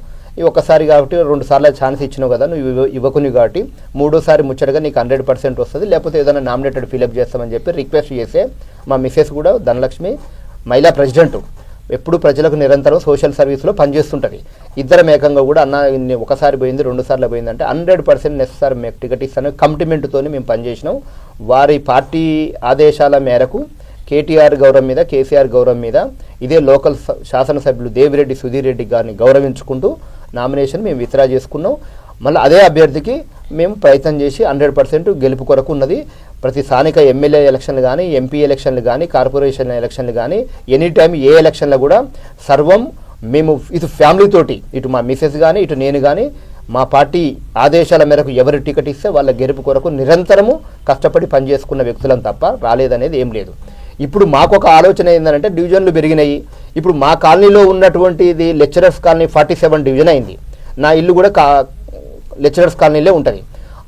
ఈ ఒక్కసారి కాబట్టి 2 సార్లు ఛాన్స్ ఇచ్చినావు కదా, నువ్వు ఇవ్వకుని కాబట్టి 3ఓసారి ముచ్చటగా నీకు 100% వస్తుంది, లేకపోతే ఏదైనా నామినేటెడ్ ఫిలప్ చేస్తామని చెప్పి రిక్వెస్ట్ చేసే మా మిస్సెస్ కూడా ధనలక్ష్మి మహిళా ప్రెసిడెంట్ ఎప్పుడు ప్రజలకు నిరంతరం సోషల్ సర్వీస్లో పనిచేస్తుంటుంది. ఇద్దరం ఏకంగా కూడా అన్న ఒకసారి పోయింది 2 సార్లు పోయిందంటే 100% నెసెసరీ మేము టికెట్ ఇస్తాను కమిట్మెంట్తో మేము పనిచేసినాం. వారి పార్టీ ఆదేశాల మేరకు కేటీఆర్ గౌరవం మీద, కేసీఆర్ గౌరవం మీద ఇదే లోకల్ శాసనసభ్యులు దేవిరెడ్డి సుధీర్ రెడ్డి గారిని గౌరవించుకుంటూ నామినేషన్ మేము విత్డ్రా చేసుకున్నాం. మళ్ళీ అదే అభ్యర్థికి మేము ప్రయత్నం చేసి 100% గెలుపు కొరకు ఉన్నది. ప్రతి స్థానిక ఎమ్మెల్యే ఎలక్షన్లు కానీ, ఎంపీ ఎలక్షన్లు కానీ, కార్పొరేషన్ ఎలక్షన్లు కానీ, ఎనీ టైం ఏ ఎలక్షన్లో కూడా సర్వం మేము ఇటు ఫ్యామిలీ తోటి, ఇటు మా మిసెస్ కానీ, ఇటు నేను కానీ మా పార్టీ ఆదేశాల మేరకు ఎవరు టికెట్ ఇస్తే వాళ్ళ గెలుపు కొరకు నిరంతరము కష్టపడి పనిచేసుకున్న వ్యక్తులను తప్ప రాలేదనేది ఏం లేదు. ఇప్పుడు మాకు ఒక ఆలోచన ఏంటంటే డివిజన్లు పెరిగినాయి. ఇప్పుడు మా కాలనీలో ఉన్నటువంటి ఇది లెక్చరర్స్ కాలనీ 47 డివిజన్ అయింది. నా ఇల్లు కూడా లెక్చరర్స్ కాలనీలో ఉంటుంది.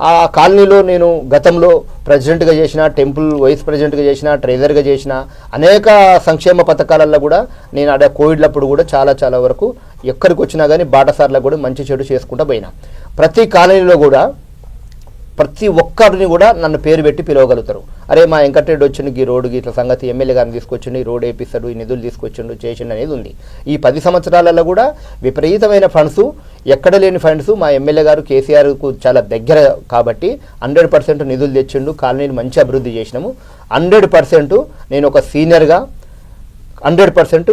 ఆ కాలనీలో నేను గతంలో ప్రెసిడెంట్గా చేసిన, టెంపుల్ వైస్ ప్రెసిడెంట్గా చేసిన, ట్రెజరర్గా చేసిన, అనేక సంక్షేమ పథకాలలో కూడా నేను అదే కోవిడ్లప్పుడు కూడా చాలా వరకు ఎక్కడికి వచ్చినా కానీ బాటసార్లకు కూడా మంచి చెడు చేసుకుంటూ పోయినా. ప్రతి కాలనీలో కూడా ప్రతి ఒక్కరిని కూడా నన్ను పేరు పెట్టి పిలవగలుగుతారు. అరే, మా వెంకటరెడ్డి వచ్చిండు, ఈ రోడ్డుకి ఇట్లా సంగతి ఎమ్మెల్యే గారిని తీసుకొచ్చిండు, ఈ రోడ్ వేపిస్తాడు, ఈ నిధులు తీసుకొచ్చిండు, చేసిండు అనేది ఉంది. ఈ 10 సంవత్సరాలలో కూడా విపరీతమైన ఫండ్స్, ఎక్కడ లేని ఫండ్స్ మా ఎమ్మెల్యే గారు కేసీఆర్కు చాలా దగ్గర కాబట్టి 100% నిధులు తెచ్చిండు, కాలనీని మంచి అభివృద్ధి చేసినాము. 100% నేను ఒక సీనియర్గా 100%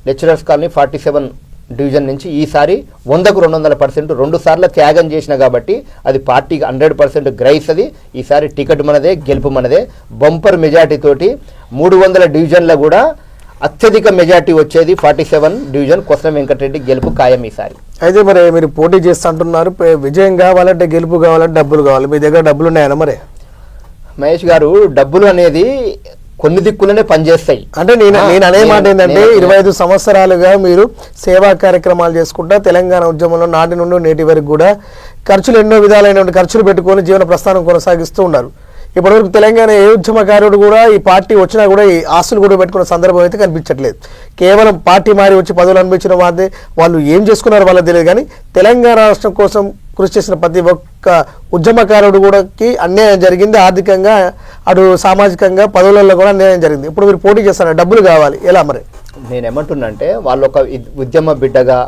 లెక్చరర్స్ కాలనీ 47 డివిజన్ నుంచి ఈసారి 100కు 200% 2 సార్లు త్యాగం చేసిన కాబట్టి అది పార్టీకి 100% గ్రహిస్తుంది. ఈసారి టికెట్ మనదే, గెలుపు మనదే. బంపర్ మెజార్టీ తోటి 300 డివిజన్ల కూడా అత్యధిక మెజార్టీ వచ్చేది 47 డివిజన్ కొసరం వెంకటరెడ్డి గెలుపు ఖాయం ఈసారి. అయితే మరి మీరు పోటీ చేస్తా అంటున్నారు, విజయం కావాలంటే, గెలుపు కావాలంటే డబ్బులు కావాలి. మీ దగ్గర డబ్బులు ఉన్నాయా మరి? మహేష్ గారు, డబ్బులు అనేది కొన్ని దిక్కులనే పనిచేస్తాయి. అంటే నేను అనే మాట ఏంటంటే 25 సంవత్సరాలుగా మీరు సేవా కార్యక్రమాలు చేసుకుంటా తెలంగాణ ఉద్యమంలో నాటి నుండి నేటి వరకు కూడా ఎన్నో విధాలైన ఖర్చులు పెట్టుకొని జీవన ప్రస్థానం కొనసాగిస్తూ ఉన్నారు. ఇప్పటివరకు తెలంగాణ ఏ ఉద్యమకారుడు కూడా ఈ పార్టీ వచ్చినా కూడా ఈ ఆస్తులు కూడా పెట్టుకున్న సందర్భం అయితే కనిపించట్లేదు. కేవలం పార్టీ మారి వచ్చి పదవులు అనిపించిన వాదే వాళ్ళు ఏం చేసుకున్నారో వాళ్ళకి తెలియదు. కానీ తెలంగాణ రాష్ట్రం కోసం కృషి చేసిన ప్రతి ఒక్క ఉద్యమకారుడు కూడా అన్యాయం జరిగింది. ఆర్థికంగా, అటు సామాజికంగా, పదవులలో కూడా అన్యాయం జరిగింది. ఇప్పుడు మీరు పోటీ చేస్తారు, డబ్బులు కావాలి, ఎలా మరి? నేనేమంటున్నా అంటే వాళ్ళు ఒక ఉద్యమ బిడ్డగా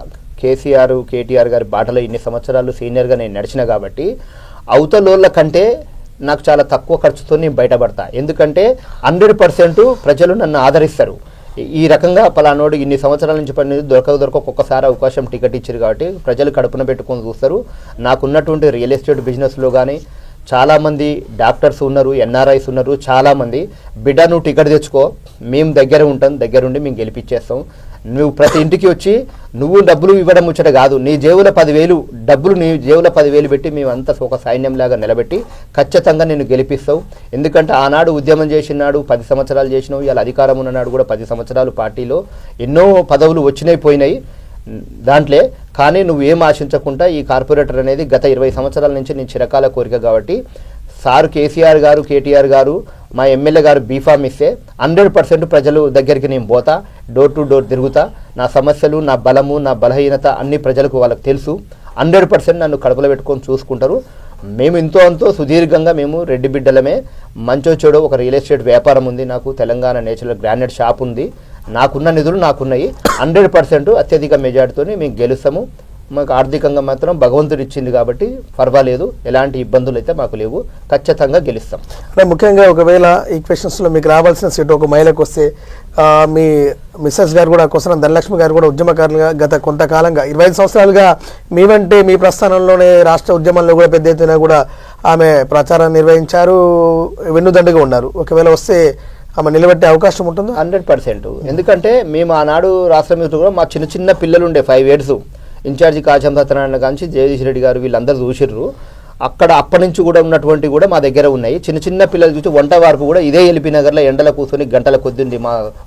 కేసీఆర్, కేటీఆర్ గారి బాటలో ఇన్ని సంవత్సరాలు సీనియర్గా నేను నడిచిన కాబట్టి అవతలోళ్ళ కంటే నాకు చాలా తక్కువ ఖర్చుతో నేను బయటపడతా. ఎందుకంటే 100% ప్రజలు నన్ను ఆదరిస్తారు. ఈ రకంగా పలానోడు ఇన్ని సంవత్సరాల నుంచి పని దొరక ఒక్కొక్కసారి అవకాశం టికెట్ ఇచ్చారు కాబట్టి ప్రజలు కడుపున పెట్టుకొని చూస్తారు. నాకున్నటువంటి రియల్ ఎస్టేట్ బిజినెస్లో కానీ చాలామంది డాక్టర్స్ ఉన్నారు, ఎన్ఆర్ఐస్ ఉన్నారు, చాలామంది బిడ్డ నువ్వు టికెట్ తెచ్చుకో, మేము దగ్గర ఉంటాం, దగ్గరుండి మేము గెలిపించేస్తాం. నువ్వు ప్రతి ఇంటికి వచ్చి నువ్వు డబ్బులు ఇవ్వడం ముచ్చట కాదు, నీ జేబుల 10,000 డబ్బులు నీ జేబుల 10,000 పెట్టి మేమంతా ఒక సైన్యంలాగా నిలబెట్టి ఖచ్చితంగా నేను గెలిపిస్తావు. ఎందుకంటే ఆనాడు ఉద్యమం చేసినాడు 10 సంవత్సరాలు చేసినావు, ఇవాళ అధికారం ఉన్ననాడు కూడా 10 సంవత్సరాలు పార్టీలో ఎన్నో పదవులు వచ్చినాయి పోయినాయి దాంట్లో. కానీ నువ్వు ఏం ఆశించకుండా ఈ కార్పొరేటర్ అనేది గత 20 సంవత్సరాల నుంచి నేను చిరకాల కోరిక కాబట్టి సార్ కేసీఆర్ గారు, కేటీఆర్ గారు, మా ఎమ్మెల్యే గారు బీఫామ్ ఇస్తే 100% ప్రజలు దగ్గరికి నేను పోతా, డోర్ టు డోర్ తిరుగుతా. నా సమస్యలు, నా బలము, నా బలహీనత అన్ని ప్రజలకు వాళ్ళకి తెలుసు. 100% నన్ను కడుపులో పెట్టుకొని చూసుకుంటారు. మేము అంతో సుదీర్ఘంగా మేము రెడ్డి బిడ్డలమే. మంచో చెడో ఒక రియల్ ఎస్టేట్ వ్యాపారం ఉంది నాకు, తెలంగాణ నేచురల్ గ్రానైట్ షాప్ ఉంది. నాకున్న నిధులు నాకున్నాయి. 100% అత్యధిక మెజార్టీతో మేము గెలుస్తాము. మాకు ఆర్థికంగా మాత్రం భగవంతుడు ఇచ్చింది కాబట్టి పర్వాలేదు, ఎలాంటి ఇబ్బందులు అయితే మాకు లేవు, ఖచ్చితంగా గెలుస్తాం. అంటే ముఖ్యంగా ఒకవేళ ఈ క్వశ్చన్స్లో మీకు రావాల్సిన సీటు ఒక మహిళకు వస్తే, మీ మిస్సెస్ గారు కూడా కొసరం ధనలక్ష్మి గారు కూడా ఉద్యమకారులుగా గత కొంతకాలంగా 25 సంవత్సరాలుగా మీ వంటే మీ ప్రస్థానంలోనే రాష్ట్ర ఉద్యమంలో కూడా పెద్ద ఎత్తున కూడా ఆమె ప్రచారం నిర్వహించారు, వెన్నుదండుగా ఉన్నారు. ఒకవేళ వస్తే ఆమె నిలబెట్టే అవకాశం ఉంటుందా? 100%. ఎందుకంటే మేము ఆనాడు రాష్ట్ర మీద కూడా మా చిన్న చిన్న పిల్లలు ఉండే 5 years ఇన్ఛార్జి కాచం సత్యనారాయణ కాంచి జగదీష్ రెడ్డి గారు వీళ్ళందరూ చూసిర్రు. అక్కడ అప్పటి నుంచి కూడా ఉన్నటువంటి కూడా మా దగ్గర ఉన్నాయి. చిన్న చిన్న పిల్లలు చూసి వంట వార్పు కూడా ఇదే ఎల్బీ నగర్లో ఎండలో కూర్చొని గంటల కొద్ది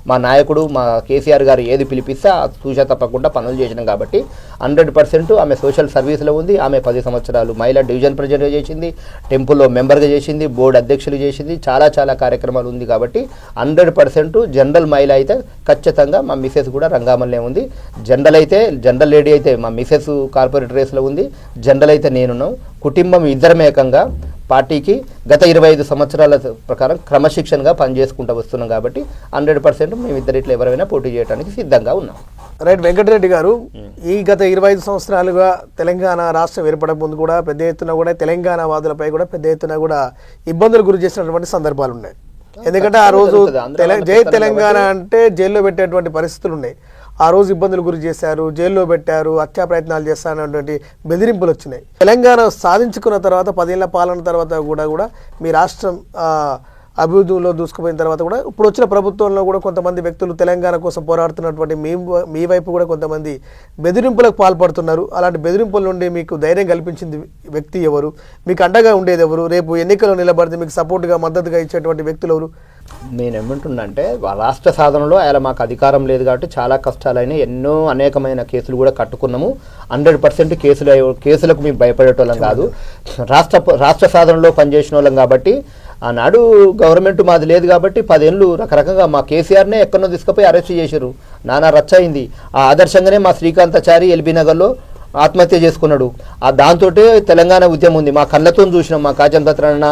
మా నాయకుడు మా కేసీఆర్ గారు ఏది పిలిపిస్తే చూసా తప్పకుండా పనులు చేసినాం. కాబట్టి 100% ఆమె సోషల్ సర్వీస్లో ఉంది. ఆమె 10 సంవత్సరాలు మహిళా డివిజన్ ప్రెసిడెంట్గా చేసింది, టెంపుల్లో మెంబర్గా చేసింది, బోర్డు అధ్యక్షులు చేసింది, చాలా చాలా కార్యక్రమాలు ఉంది. కాబట్టి 100% జనరల్ మహిళ అయితే ఖచ్చితంగా మా మిసెస్ కూడా రంగామల్లే ఉంది. జనరల్ లేడీ అయితే మా మిసెస్ కార్పొరేటర్ రేస్లో ఉంది. జనరల్ అయితే నేనున్నాం. కుటుంబం ఇద్దరం ఏకంగా పార్టీకి గత 25 సంవత్సరాల ప్రకారం క్రమశిక్షణగా పనిచేసుకుంటూ వస్తున్నాం. కాబట్టి 100% మేము ఇద్దరిట్లో ఎవరైనా పోటీ చేయడానికి సిద్ధంగా ఉన్నాం. రైట్. వెంకటరెడ్డి గారు, ఈ గత 25 సంవత్సరాలుగా తెలంగాణ రాష్ట్రం ఏర్పడక ముందు కూడా పెద్ద ఎత్తున కూడా తెలంగాణ వాదులపై కూడా పెద్ద ఎత్తున కూడా ఇబ్బందులు గురి చేసినటువంటి సందర్భాలు ఉన్నాయి. ఎందుకంటే ఆ రోజు జై తెలంగాణ అంటే జైల్లో పెట్టేటువంటి పరిస్థితులు ఉన్నాయి. ఆ రోజు ఇబ్బందులు గురి చేశారు, జైల్లో పెట్టారు, హత్యా ప్రయత్నాలు చేస్తారనేటువంటి బెదిరింపులు వచ్చినాయి. తెలంగాణ సాధించుకున్న తర్వాత 10 ఏళ్ల పాలన తర్వాత కూడా మీ రాష్ట్రం అభివృద్ధిలో దూసుకుపోయిన తర్వాత కూడా ఇప్పుడు వచ్చిన ప్రభుత్వంలో కూడా కొంతమంది వ్యక్తులు తెలంగాణ కోసం పోరాడుతున్నటువంటి మీ వైపు కూడా కొంతమంది బెదిరింపులకు పాల్పడుతున్నారు. అలాంటి బెదిరింపుల నుండి మీకు ధైర్యం కల్పించింది వ్యక్తి ఎవరు? మీకు అండగా ఉండేది ఎవరు? రేపు ఎన్నికల్లో నిలబడితే మీకు సపోర్ట్గా మద్దతుగా ఇచ్చేటువంటి వ్యక్తులు ఎవరు? నేను ఏమంటున్నానంటే రాష్ట్ర సాధనలో ఆయన మాకు అధికారం లేదు కాబట్టి చాలా కష్టాలైన అనేకమైన కేసులు కూడా కట్టుకున్నాము. 100% కేసులకు మేము భయపడేటోళ్ళం కాదు. రాష్ట్ర సాధనలో పనిచేసిన వాళ్ళం కాబట్టి ఆనాడు గవర్నమెంట్ మాది లేదు కాబట్టి 10 ఏళ్ళు రకరకంగా మా కేసీఆర్నే ఎక్కడో తీసుకుపోయి అరెస్ట్ చేశారు. నానా రచ్చ అయింది. ఆ ఆదర్శంగానే మా శ్రీకాంతాచారి ఎల్బీ నగర్లో ఆత్మహత్య చేసుకున్నాడు. దాంతో తెలంగాణ ఉద్యమం ఉంది. మా కళ్ళతో చూసినాం. మా కాచం సత్యనారాయణ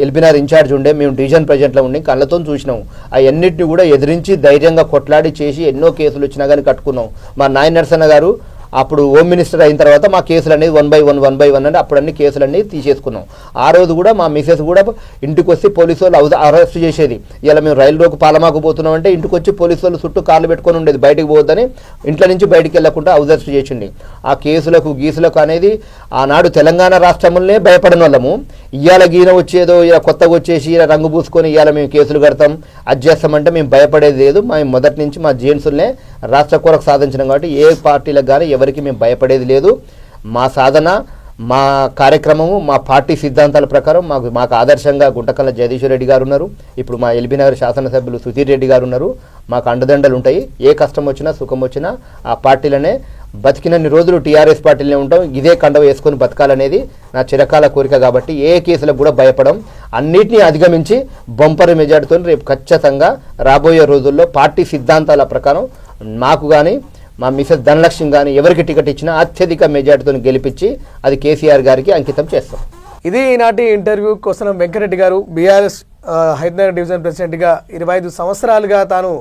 ఎల్బీనగర్ ఇన్ఛార్జ్ ఉండే, మేము డివిజన్ ప్రెసిడెంట్లో ఉండి కళ్ళతో చూసినాం. అవన్నిటిని కూడా ఎదిరించి ధైర్యంగా కొట్లాడి చేసి ఎన్నో కేసులు వచ్చినా కానీ కట్టుకున్నాం. మా నాయన నరసన్న గారు అప్పుడు హోమ్ మినిస్టర్ అయిన తర్వాత మా కేసులు అనేది 1 by 1 అంటే అప్పుడు అన్ని కేసులన్నీ తీసేసుకున్నాం. ఆ రోజు కూడా మా మిసెస్ కూడా ఇంటికి వచ్చి పోలీసు వాళ్ళు అరెస్ట్ చేసేది. ఇలా మేము రైలు రోడ్డు పాలమాకు పోతున్నాం అంటే ఇంటికి వచ్చి పోలీసు వాళ్ళు చుట్టూ కార్లు పెట్టుకొని ఉండేది. బయటకు పోవద్దని ఇంట్లో నుంచి బయటికి వెళ్లకుండా అరెస్ట్ చేసింది. ఆ కేసులకు గీసులకు అనేది ఆనాడు తెలంగాణ రాష్ట్రంలోనే భయపడిన వాళ్ళము. ఇవాళ గీన వచ్చేదో ఇలా కొత్తగా వచ్చేసి ఇలా రంగు పూసుకొని ఇవాళ మేము కేసులు కడతాం అది చేస్తామంటే మేము భయపడేది లేదు. మేము మొదటి నుంచి మా జేఎన్సులనే రాష్ట్ర కొరకు సాధించినాం కాబట్టి ఏ పార్టీలకు కానీ ఎవరికి మేము భయపడేది లేదు. మా సాధన, మా కార్యక్రమము, మా పార్టీ సిద్ధాంతాల ప్రకారం మాకు ఆదర్శంగా గుంటకల్ల జగదీష్ రెడ్డి గారు ఉన్నారు. ఇప్పుడు మా ఎల్బీ నగర్ శాసనసభ్యులు సుధీర్ రెడ్డి గారు ఉన్నారు. మాకు అండదండలు ఉంటాయి. ఏ కష్టం వచ్చినా సుఖం వచ్చినా ఆ పార్టీలనే బతికినన్ని రోజులు టీఆర్ఎస్ పార్టీలనే ఉంటాం. ఇదే కండవ వేసుకొని బతకాలనేది నా చిరకాల కోరిక. కాబట్టి ఏ కేసులకు కూడా భయపడం, అన్నిటినీ అధిగమించి బంపర్ మెజార్టీతో రేపు ఖచ్చితంగా రాబోయే రోజుల్లో పార్టీ సిద్ధాంతాల ప్రకారం మాకు కానీ మా మిసెస్ ధనలక్ష్మి కానీ ఎవరికి టికెట్ ఇచ్చినా అత్యధిక మెజార్టీతో గెలిపించి అది కేసీఆర్ గారికి అంకితం చేస్తాం. ఇది ఈనాటి ఇంటర్వ్యూ కోసం వెంకటరెడ్డి గారు బీఆర్ఎస్ హైదరాబాద్ డివిజన్ ప్రెసిడెంట్గా 25 సంవత్సరాలుగా తాను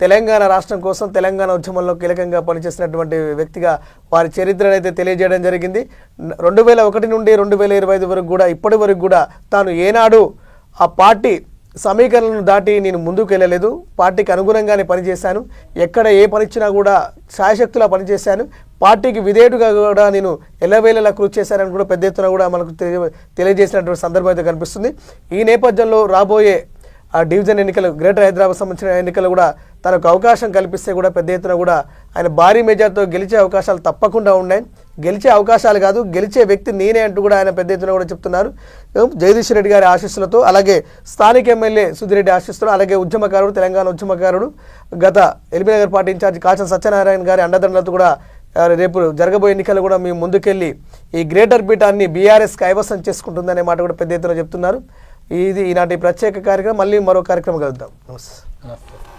తెలంగాణ రాష్ట్రం కోసం తెలంగాణ ఉద్యమంలో కీలకంగా పనిచేసినటువంటి వ్యక్తిగా వారి చరిత్రను అయితే తెలియజేయడం జరిగింది. 2001 నుండి 2025 వరకు కూడా ఇప్పటి వరకు కూడా తాను ఏనాడు ఆ పార్టీ సమీకరణను దాటి నేను ముందుకు వెళ్ళలేదు. పార్టీకి అనుగుణంగానే పనిచేశాను. ఎక్కడ ఏ పని ఇచ్చినా కూడా శాయశక్తులా పనిచేశాను. పార్టీకి విధేయుడుగా కూడా నేను ఎల్లవేళలా కృషి చేశానని కూడా పెద్ద ఎత్తున కూడా మనకు తెలియజేసినటువంటి సందర్భం అయితే కనిపిస్తుంది. ఈ నేపథ్యంలో రాబోయే ఆ డివిజన్ ఎన్నికలు, గ్రేటర్ హైదరాబాద్ సంబంధించిన ఎన్నికలు కూడా తనకు అవకాశం కల్పిస్తే కూడా పెద్ద ఎత్తున కూడా ఆయన భారీ మెజార్టీతో గెలిచే అవకాశాలు తప్పకుండా ఉన్నాయి. గెలిచే అవకాశాలు కాదు, గెలిచే వ్యక్తి నేనే అంటూ కూడా ఆయన పెద్ద ఎత్తున కూడా చెప్తున్నారు. జగదీష్ రెడ్డి గారి ఆశీస్సులతో, అలాగే స్థానిక ఎమ్మెల్యే సుధిరెడ్డి ఆశీస్సులు, అలాగే ఉద్యమకారుడు, తెలంగాణ ఉద్యమకారుడు, గత ఎల్బీ నగర్ పార్టీ ఇన్ఛార్జి కాచం సత్యనారాయణ గారి అండదండలతో కూడా రేపు జరగబోయే ఎన్నికలు కూడా మేము ముందుకెళ్ళి ఈ గ్రేటర్ పీఠాన్ని బీఆర్ఎస్ కైవసం చేసుకుంటుందనే మాట కూడా పెద్ద ఎత్తున చెప్తున్నారు. ఇది ఈనాటి ప్రత్యేక కార్యక్రమం. మళ్ళీ మరో కార్యక్రమం కలుద్దాం. నమస్తే.